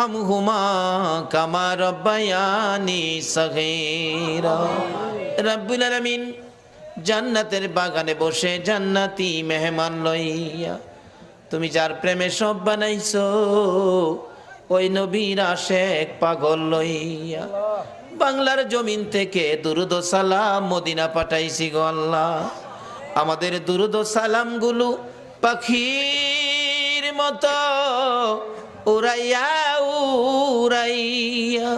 ওয়ারহামহুমা কামা রাব্বায়ানি সগীরা। রব্বুল আলামিন জান্নাতের বাগানে বসে জান্নাতি মেহমান লইয়া তুমি যার প্রেমে সব বানাইছো ওই নবীর আশেক পাগল লইয়া বাংলার জমিন থেকে দুরুদ ও সালাম মদিনা পাঠাইছি গো আল্লাহ। আমাদের দুরুদ ও সালাম গুলো পাখির মতো উড়াইয়া উড়াইয়া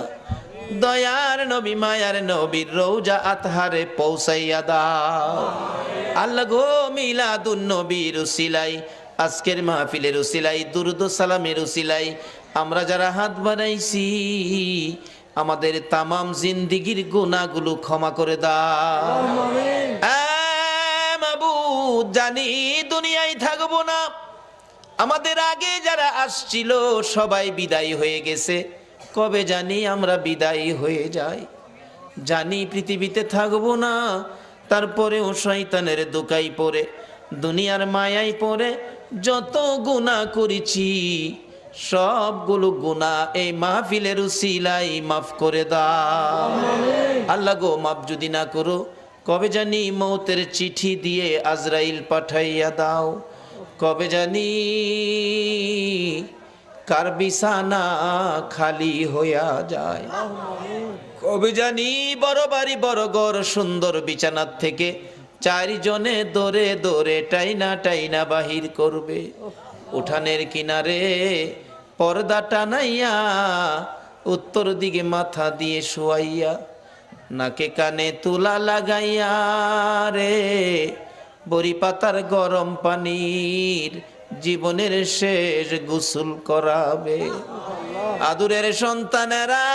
দয়ার নবী মায়ার নবীর রওজা আতহারে পৌঁছাইয়া দাও আল্লাহ গো। মিলাদুন নবীর উসিলাই আজকের মাহফিলের উসিলাই দুরুদ ও সালামের উসিলাই আমরা যারা হাত বাড়াইছি আমাদের তামাম জিন্দিগির গুনাহগুলো ক্ষমা করে দাও। মাবুদ জানি দুনিয়ায় থাকবো না, আমাদের আগে যারা আসছিল সবাই বিদায় হয়ে গেছে, কবে জানি আমরা বিদায় হয়ে যাই। জানি পৃথিবীতে থাকবো না, তারপরেও শয়তানের দোকাই পড়ে দুনিয়ার মায়ায় পড়ে যত গুনাহ করেছি সবগুলো গুনাহ এই মাহফিলের উসিলাই মাফ করে দাও আল্লাহ গো। মাফ যদি না করো কবে জানি মৌতের চিঠি দিয়ে আজরাইল পাঠাইয়া দাও, কবে জানি কার বিছানা খালি হইয়া যায়, কবে জানি বড় বাড়ি বড় ঘর সুন্দর বিছানার থেকে চারজনে দৌড়ে দৌড়ে টাইনা টাইনা বাহির করবে। উঠানের কিনারে পর্দা টানাইয়া উত্তর দিকে মাথা দিয়ে শোয়াইয়া নাকে কানে তুলা লাগাইয়া রে বড়ি পাতার গরম পানির জীবনের শেষ গোসল করাবে। আদুরের সন্তানেরা